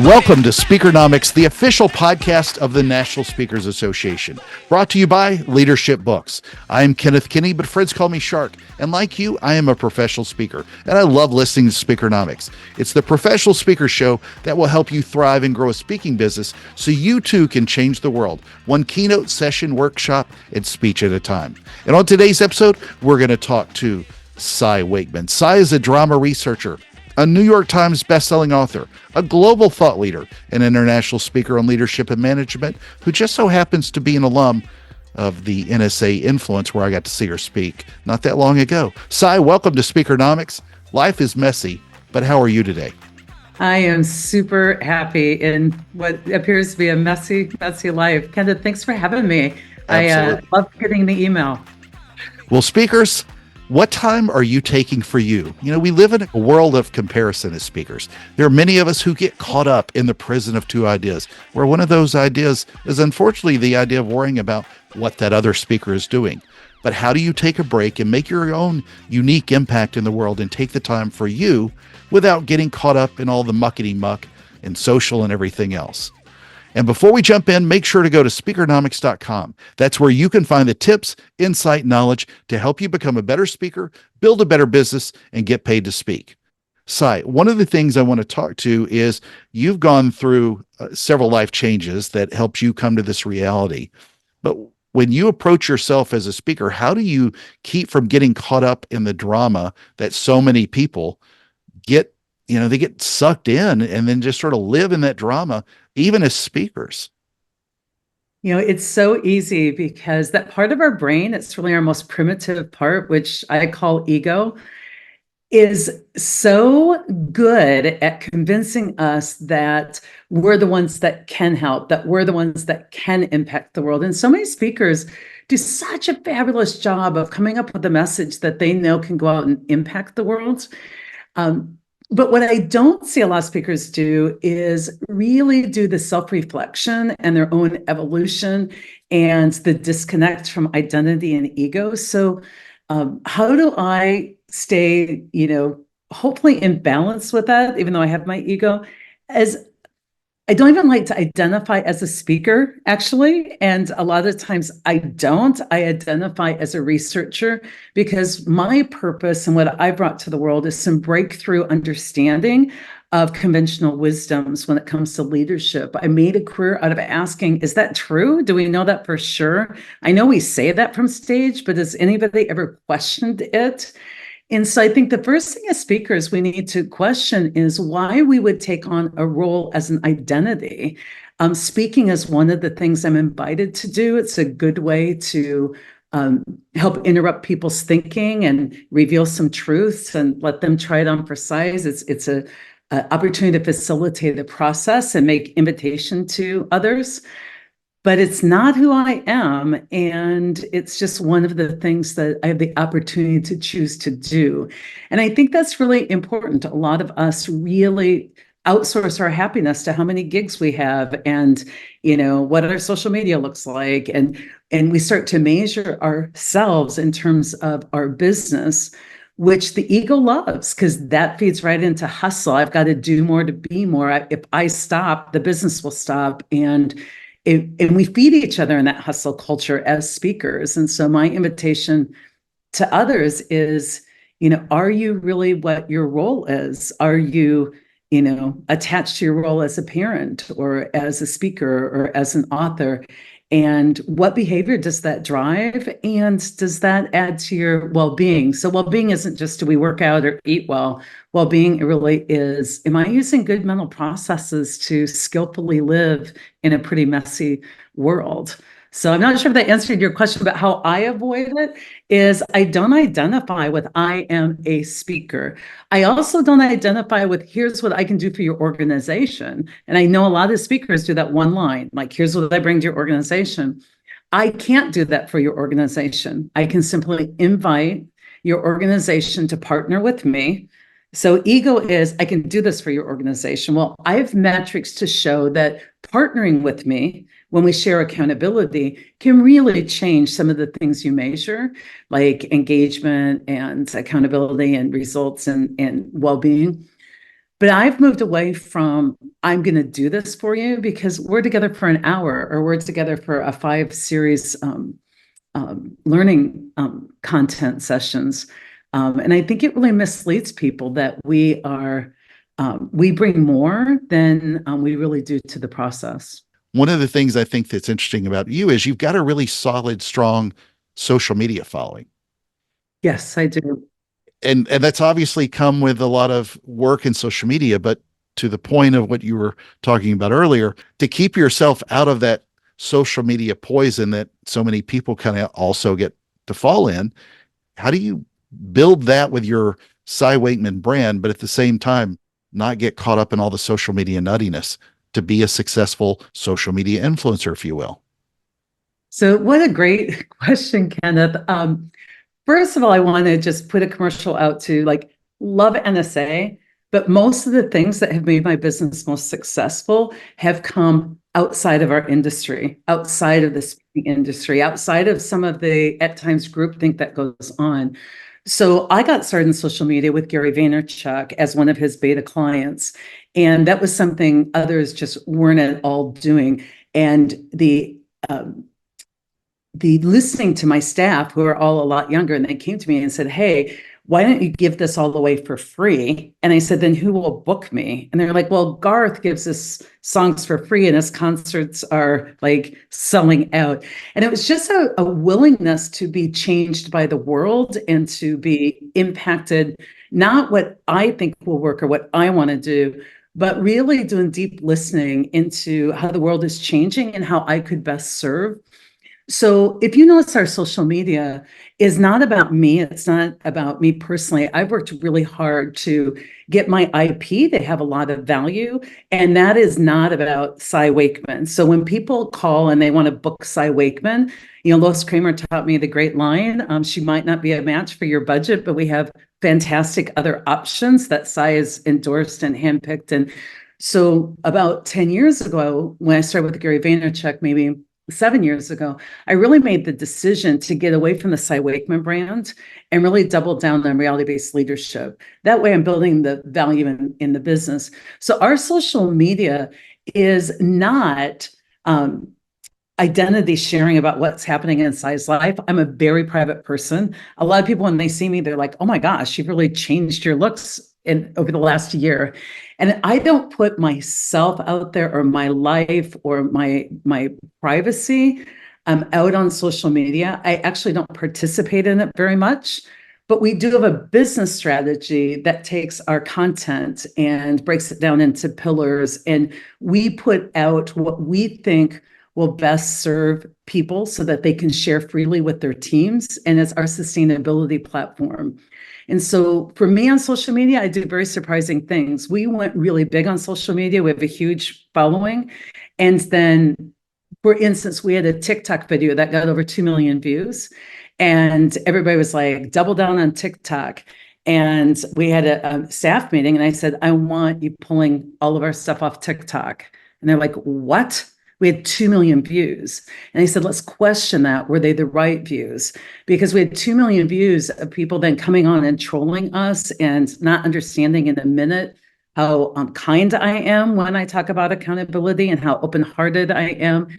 Welcome to Speakernomics, the official podcast of the National Speakers Association, brought to you by Leadership Books. I am Kenneth Kinney, but friends call me Shark. And like you, I am a professional speaker, and I love listening to Speakernomics. It's the professional speaker show that will help you thrive and grow a speaking business so you too can change the world, one keynote session, workshop, and speech at a time. And on today's episode, we're going to talk to Cy Wakeman. Cy is a drama researcher, a New York Times bestselling author, a global thought leader, an international speaker on leadership and management who just so happens to be an alum of the NSA Influence, where I got to see her speak not that long ago. Cy, welcome to Speakernomics. Life is messy, but how are you today? I am super happy in what appears to be a messy life. Kenneth, thanks for having me. Absolutely. I love getting the email. Well, speakers, what time are you taking for you? You know, we live in a world of comparison as speakers. There are many of us who get caught up in the prison of two ideas, where one of those ideas is unfortunately the idea of worrying about what that other speaker is doing. But how do you take a break and make your own unique impact in the world and take the time for you without getting caught up in all the muckety muck and social and everything else? And before we jump in, make sure to go to speakernomics.com. That's where you can find the tips, insight, knowledge to help you become a better speaker, build a better business, and get paid to speak. Cy, one of the things I want to talk to is you've gone through several life changes that helped you come to this reality. But when you approach yourself as a speaker, how do you keep from getting caught up in the drama that so many people get? You know, they get sucked in and then just sort of live in that drama, even as speakers. You know, it's so easy because that part of our brain, it's really our most primitive part, which I call ego, is so good at convincing us that we're the ones that can help, that we're the ones that can impact the world. And so many speakers do such a fabulous job of coming up with a message that they know can go out and impact the world. But what I don't see a lot of speakers do is really do the self-reflection and their own evolution and the disconnect from identity and ego. So how do I stay, hopefully in balance with that, even though I have my ego? As I don't even like to identify as a speaker, actually. And a lot of times I don't. I identify as a researcher because my purpose and what I brought to the world is some breakthrough understanding of conventional wisdoms when it comes to leadership. I made a career out of asking, is that true? Do we know that for sure? I know we say that from stage, but has anybody ever questioned it? And so I think the first thing as speakers we need to question is why we would take on a role as an identity. Speaking is one of the things I'm invited to do. It's a good way to help interrupt people's thinking and reveal some truths and let them try it on for size. It's a opportunity to facilitate a process and make invitation to others. But it's not who I am. And it's just one of the things that I have the opportunity to choose to do. And I think that's really important. A lot of us really outsource our happiness to how many gigs we have and, what our social media looks like. And we start to measure ourselves in terms of our business, which the ego loves because that feeds right into hustle. I've got to do more to be more. If I stop, the business will stop. And we feed each other in that hustle culture as speakers. And so my invitation to others is, are you really what your role is? Are you, attached to your role as a parent or as a speaker or as an author? And what behavior does that drive? And does that add to your well-being? So well-being isn't just do we work out or eat well. Well-being really is, am I using good mental processes to skillfully live in a pretty messy world? So I'm not sure if that answered your question, but how I avoid it is I don't identify with I am a speaker. I also don't identify with here's what I can do for your organization. And I know a lot of speakers do that one line, like here's what I bring to your organization. I can't do that for your organization. I can simply invite your organization to partner with me. So ego is, I can do this for your organization. Well, I have metrics to show that partnering with me when we share accountability can really change some of the things you measure, like engagement and accountability and results and well-being. But I've moved away from I'm going to do this for you because we're together for an hour or we're together for a 5 series learning content sessions. And I think it really misleads people that we bring more than we really do to the process. One of the things I think that's interesting about you is you've got a really solid, strong social media following. Yes, I do. And that's obviously come with a lot of work in social media, but to the point of what you were talking about earlier, to keep yourself out of that social media poison that so many people kind of also get to fall in, how do you build that with your Cy Wakeman brand, but at the same time not get caught up in all the social media nuttiness to be a successful social media influencer, if you will? So, what a great question, Kenneth. First of all, I want to just put a commercial out to like love NSA, but most of the things that have made my business most successful have come outside of our industry, outside of the speaking industry, outside of some of the at times groupthink that goes on. So I got started in social media with Gary Vaynerchuk as one of his beta clients. And that was something others just weren't at all doing. And the listening to my staff who are all a lot younger, and they came to me and said, hey, why don't you give this all away for free? And I said, then who will book me? And they're like, well, Garth gives us songs for free and his concerts are like selling out. And it was just a willingness to be changed by the world and to be impacted, not what I think will work or what I want to do, but really doing deep listening into how the world is changing and how I could best serve. So if you notice, our social media is not about me. It's not about me personally. I've worked really hard to get my IP. They have a lot of value, and that is not about Cy Wakeman. So when people call and they want to book Cy Wakeman, Lois Kramer taught me the great line, she might not be a match for your budget, but we have fantastic other options that Cy has endorsed and handpicked. And so about 10 years ago, when I started with Gary Vaynerchuk, maybe 7 years ago, I really made the decision to get away from the Cy Wakeman brand and really double down on reality-based leadership. That way I'm building the value in the business. So our social media is not identity sharing about what's happening in Cy's life. I'm a very private person. A lot of people, when they see me, they're like, oh my gosh, you've really changed your looks over the last year. And I don't put myself out there or my life or my privacy out on social media. I actually don't participate in it very much, but we do have a business strategy that takes our content and breaks it down into pillars. And we put out what we think will best serve people so that they can share freely with their teams. And it's our sustainability platform. And so for me on social media, I do very surprising things. We went really big on social media. We have a huge following. And then, for instance, we had a TikTok video that got over 2 million views. And everybody was like, double down on TikTok. And we had a staff meeting and I said, I want you pulling all of our stuff off TikTok. And they're like, what? We had 2 million views. And he said, let's question that. Were they the right views? Because we had 2 million views of people then coming on and trolling us and not understanding in a minute how kind I am when I talk about accountability and how open-hearted I am.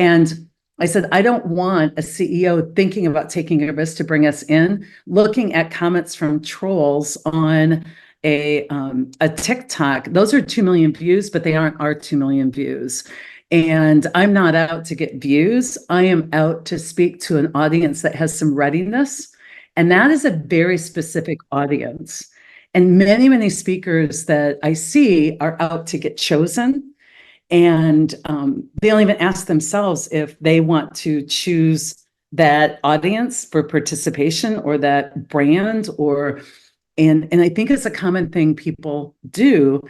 And I said, I don't want a CEO thinking about taking a risk to bring us in, looking at comments from trolls on a TikTok. Those are 2 million views, but they aren't our 2 million views. And I'm not out to get views. I am out to speak to an audience that has some readiness. And that is a very specific audience. And many, many speakers that I see are out to get chosen. And they don't even ask themselves if they want to choose that audience for participation or that brand and I think it's a common thing people do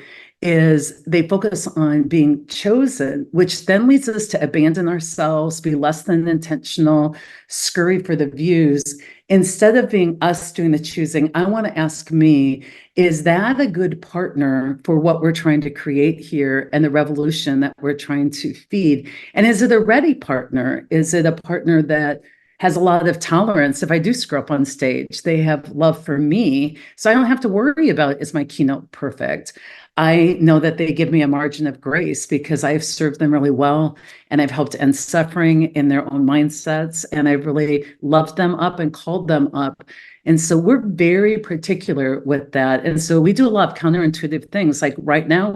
is they focus on being chosen, which then leads us to abandon ourselves, be less than intentional, scurry for the views. Instead of being us doing the choosing, I want to ask me, is that a good partner for what we're trying to create here and the revolution that we're trying to feed? And is it a ready partner? Is it a partner that has a lot of tolerance if I do screw up on stage. They have love for me, so I don't have to worry about, is my keynote perfect? I know that they give me a margin of grace because I've served them really well, and I've helped end suffering in their own mindsets, and I've really loved them up and called them up. And so we're very particular with that. And so we do a lot of counterintuitive things. Like right now,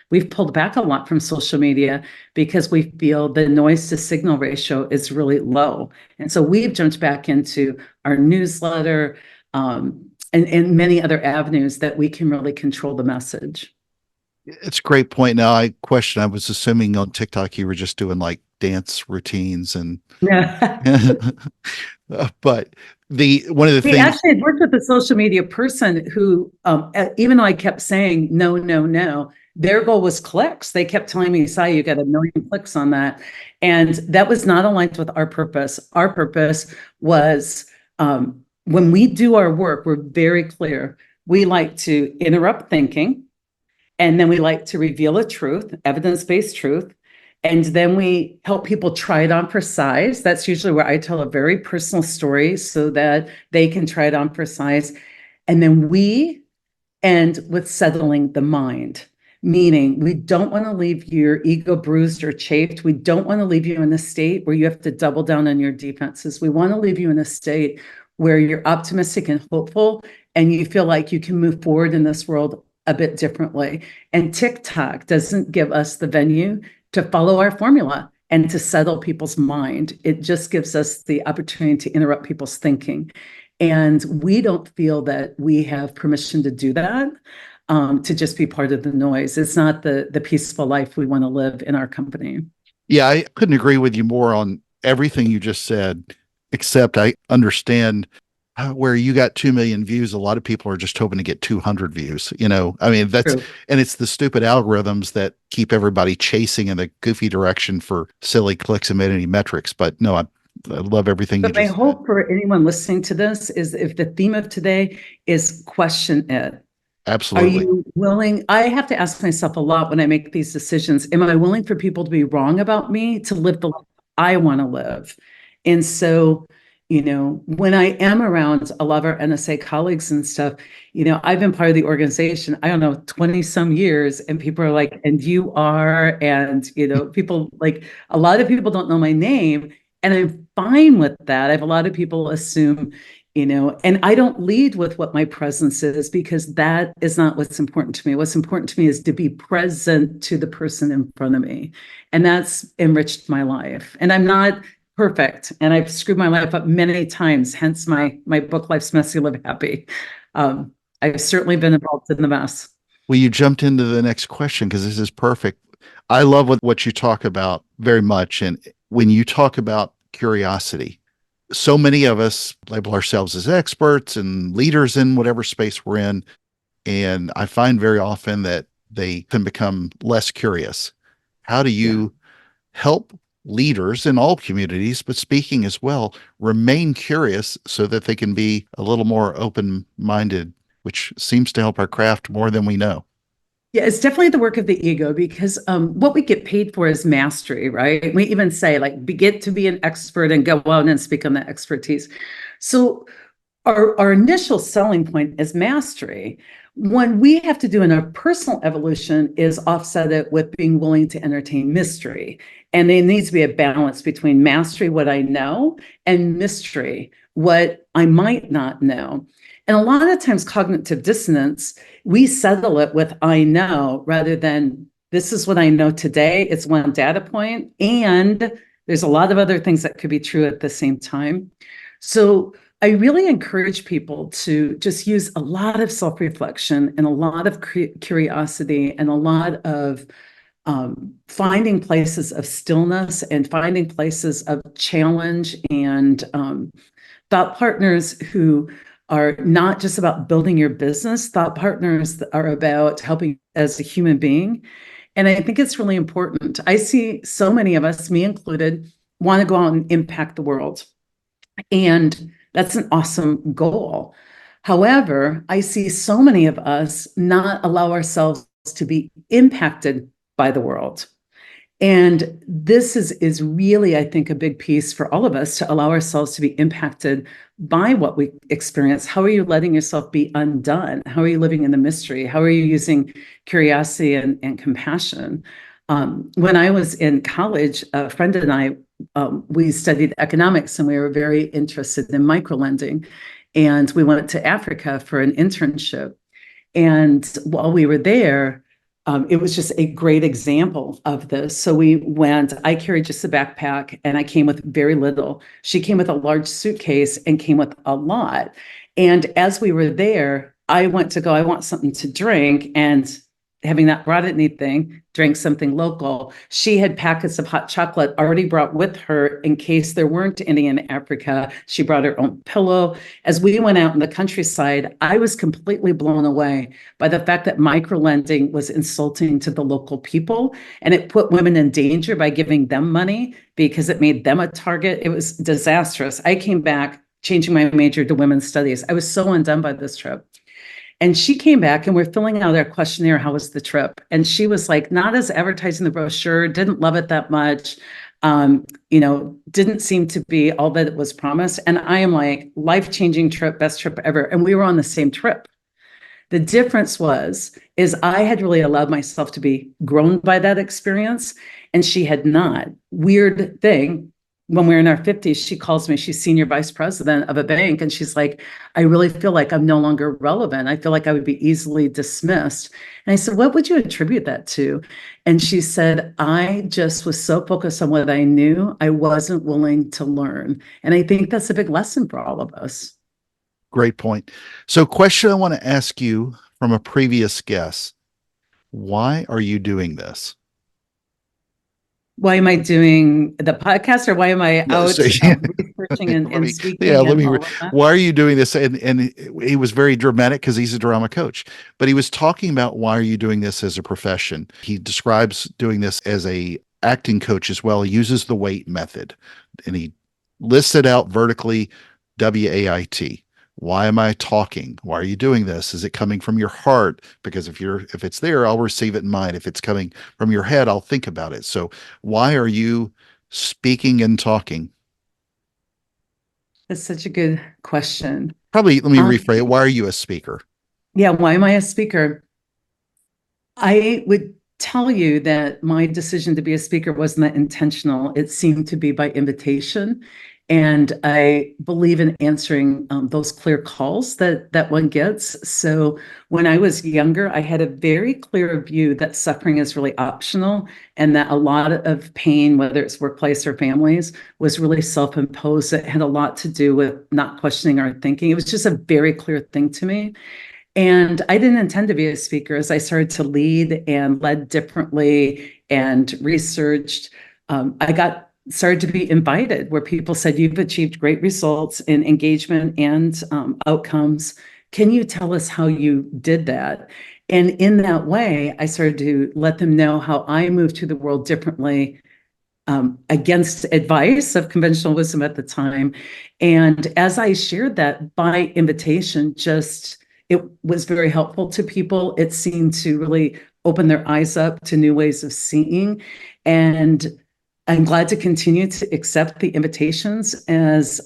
we've pulled back a lot from social media because we feel the noise to signal ratio is really low. And so we've jumped back into our newsletter, and many other avenues that we can really control the message. It's a great point. Now, I was assuming on TikTok you were just doing like dance routines and Yeah. but the one of the We things, actually had worked with a social media person who, even though I kept saying no, no, no, their goal was clicks. They kept telling me, Cy, you got 1 million clicks on that. And that was not aligned with our purpose. Our purpose was, when we do our work, we're very clear. We like to interrupt thinking, and then we like to reveal a truth, evidence-based truth. And then we help people try it on for size. That's usually where I tell a very personal story so that they can try it on for size. And then we end with settling the mind, meaning we don't want to leave your ego bruised or chafed. We don't want to leave you in a state where you have to double down on your defenses. We want to leave you in a state where you're optimistic and hopeful, and you feel like you can move forward in this world a bit differently. And TikTok doesn't give us the venue to follow our formula and to settle people's mind. It just gives us the opportunity to interrupt people's thinking. And we don't feel that we have permission to do that, to just be part of the noise. It's not the peaceful life we want to live in our company. yeah, I couldn't agree with you more on everything you just said, except I understand where you got 2 million views. A lot of people are just hoping to get 200 views. I mean, True. and it's the stupid algorithms that keep everybody chasing in the goofy direction for silly clicks and vanity metrics. But no, I love everything you But my just said. hope for anyone listening to this is, if the theme of today is question it. Are Absolutely. you willing? I have to ask myself a lot when I make these decisions. Am I willing for people to be wrong about me to live the life I want to live? And so, when I am around a lot of our NSA colleagues and stuff, I've been part of the organization, I don't know, 20 some years, and people are like, and you are, and, people like, a lot of people don't know my name, and I'm fine with that. I have a lot of people assume, and I don't lead with what my presence is, because that is not what's important to me. What's important to me is to be present to the person in front of me. And that's enriched my life. And I'm not perfect. And I've screwed my life up many times, hence my book, Life's Messy, Live Happy. I've certainly been involved in the mess. Well, you jumped into the next question because this is perfect. I love what you talk about very much. And when you talk about curiosity, so many of us label ourselves as experts and leaders in whatever space we're in. And I find very often that they can become less curious. How do Yeah. you help leaders in all communities, but speaking as well, remain curious so that they can be a little more open minded, which seems to help our craft more than we know? Yeah, it's definitely the work of the ego, because what we get paid for is mastery, right? We even say, like, get to be an expert and go out and speak on that expertise. So our initial selling point is mastery. What we have to do in our personal evolution is offset it with being willing to entertain mystery. And there needs to be a balance between mastery, what I know, and mystery, what I might not know. And a lot of times, cognitive dissonance, we settle it with I know, rather than this is what I know today. It's one data point, and there's a lot of other things that could be true at the same time. So I really encourage people to just use a lot of self-reflection and a lot of curiosity and a lot of finding places of stillness and finding places of challenge, and thought partners who are not just about building your business. Thought partners that are about helping as a human being. And I think it's really important. I see so many of us, me included, want to go out and impact the world. And that's an awesome goal. However, I see so many of us not allow ourselves to be impacted by the world. And this is really, I think, a big piece for all of us to allow ourselves to be impacted by what we experience. How are you letting yourself be undone? How are you living in the mystery? How are you using curiosity and compassion? When I was in college, a friend and I, we studied economics and we were very interested in microlending. And we went to Africa for an internship. And while we were there, it was just a great example of this. So we went, I carried just a backpack and I came with very little. She came with a large suitcase and came with a lot. And as we were there, I went to go, I want something to drink. And having not brought anything, drank something local. She had packets of hot chocolate already brought with her in case there weren't any in Africa. She brought her own pillow. As we went out in the countryside, I was completely blown away by the fact that microlending was insulting to the local people, and it put women in danger by giving them money because it made them a target. It was disastrous. I came back changing my major to women's studies. I was so undone by this trip. And she came back and we're filling out our questionnaire. How was the trip? And she was like, not as advertising the brochure, didn't love it that much. Didn't seem to be all that it was promised. And I am like, life-changing trip, best trip ever. And we were on the same trip. The difference is I had really allowed myself to be grown by that experience, and she had not. Weird thing. When we were in our 50s, she calls me, she's senior vice president of a bank. And she's like, I really feel like I'm no longer relevant. I feel like I would be easily dismissed. And I said, what would you attribute that to? And she said, I just was so focused on what I knew, I wasn't willing to learn. And I think that's a big lesson for all of us. Great point. So, question I want to ask you from a previous guest: why are you doing this? Why am I doing the podcast, or why am I No, out so, yeah. researching and speaking Yeah, let and me. all of that? Why are you doing this? And he was very dramatic because he's a drama coach, but he was talking about why are you doing this as a profession. He describes doing this as a acting coach as well. He uses the weight method, and he lists it out vertically. WAIT. Why am I talking? Why are you doing this? Is it coming from your heart? Because if it's there, I'll receive it in mind. If it's coming from your head, I'll think about it. So why are you speaking and talking? That's such a good question. Probably let me Um, rephrase it. Why are you a speaker? yeah, why am I a speaker? I would tell you that my decision to be a speaker wasn't that intentional. It seemed to be by invitation. And I believe in answering those clear calls that one gets. So when I was younger, I had a very clear view that suffering is really optional and that a lot of pain, whether it's workplace or families, was really self-imposed. It had a lot to do with not questioning our thinking. It was just a very clear thing to me. And I didn't intend to be a speaker. As I started to lead and led differently and researched, I got started to be invited where people said, you've achieved great results in engagement and outcomes. Can you tell us how you did that? And in that way, I started to let them know how I moved through the world differently, against advice of conventional wisdom at the time. And as I shared that by invitation, it was very helpful to people. It seemed to really open their eyes up to new ways of seeing. And I'm glad to continue to accept the invitations as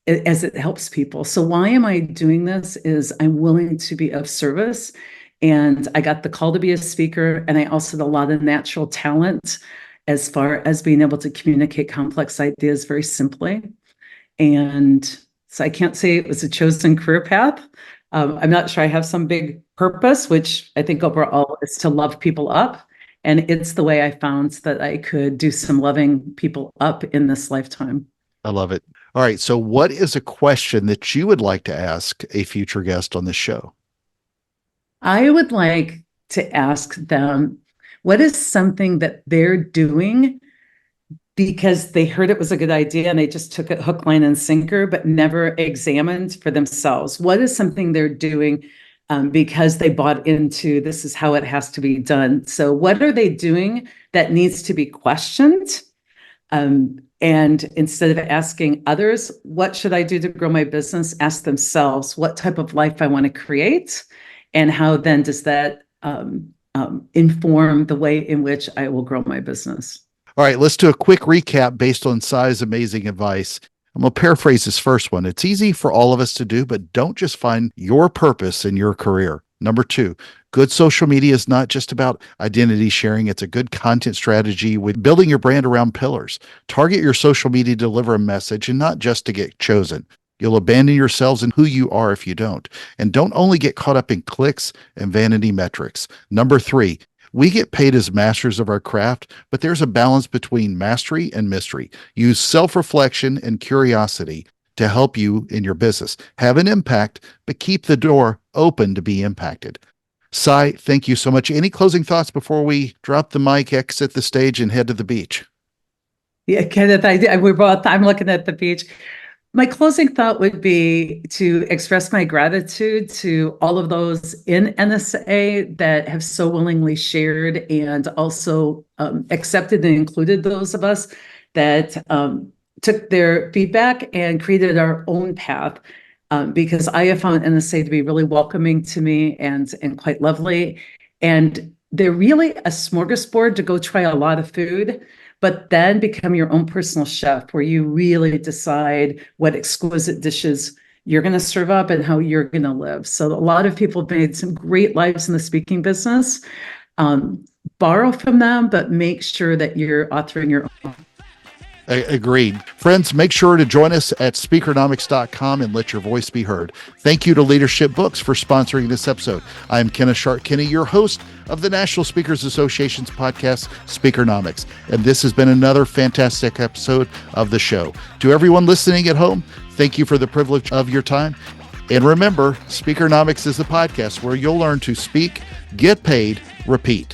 it helps people. So why am I doing this is I'm willing to be of service. And I got the call to be a speaker, and I also had a lot of natural talent as far as being able to communicate complex ideas very simply. And so I can't say it was a chosen career path. I'm not sure I have some big purpose, which I think overall is to love people up. And it's the way I found that I could do some loving people up in this lifetime. I love it. All right. So, what is a question that you would like to ask a future guest on this show? I would like to ask them, what is something that they're doing because they heard it was a good idea and they just took it hook, line, and sinker, but never examined for themselves? What is something they're doing because they bought into this is how it has to be done? So what are they doing that needs to be questioned? And instead of asking others, what should I do to grow my business? Ask themselves what type of life I want to create, and how then does that inform the way in which I will grow my business. All right, let's do a quick recap based on Cy's amazing advice. I'm going to paraphrase this first one. It's easy for all of us to do, but don't just find your purpose in your career. Number two, good social media is not just about identity sharing. It's a good content strategy with building your brand around pillars. Target your social media to deliver a message and not just to get chosen. You'll abandon yourselves and who you are if you don't. And don't only get caught up in clicks and vanity metrics. Number three, we get paid as masters of our craft, but there's a balance between mastery and mystery. Use self-reflection and curiosity to help you in your business. Have an impact, but keep the door open to be impacted. Cy, thank you so much. Any closing thoughts before we drop the mic, exit the stage, and head to the beach? Yeah, Kenneth, I'm looking at the beach. My closing thought would be to express my gratitude to all of those in NSA that have so willingly shared and also accepted and included those of us that took their feedback and created our own path. Because I have found NSA to be really welcoming to me and quite lovely. And they're really a smorgasbord to go try a lot of food, but then become your own personal chef where you really decide what exquisite dishes you're going to serve up and how you're going to live. So a lot of people have made some great lives in the speaking business. Borrow from them, but make sure that you're authoring your own. Agreed. Friends, make sure to join us at speakernomics.com and let your voice be heard. Thank you to Leadership Books for sponsoring this episode. I am Kenneth Sharp-Kinney, your host of the National Speakers Association's podcast, Speakernomics. And this has been another fantastic episode of the show. To everyone listening at home, thank you for the privilege of your time. And remember, Speakernomics is a podcast where you'll learn to speak, get paid, repeat.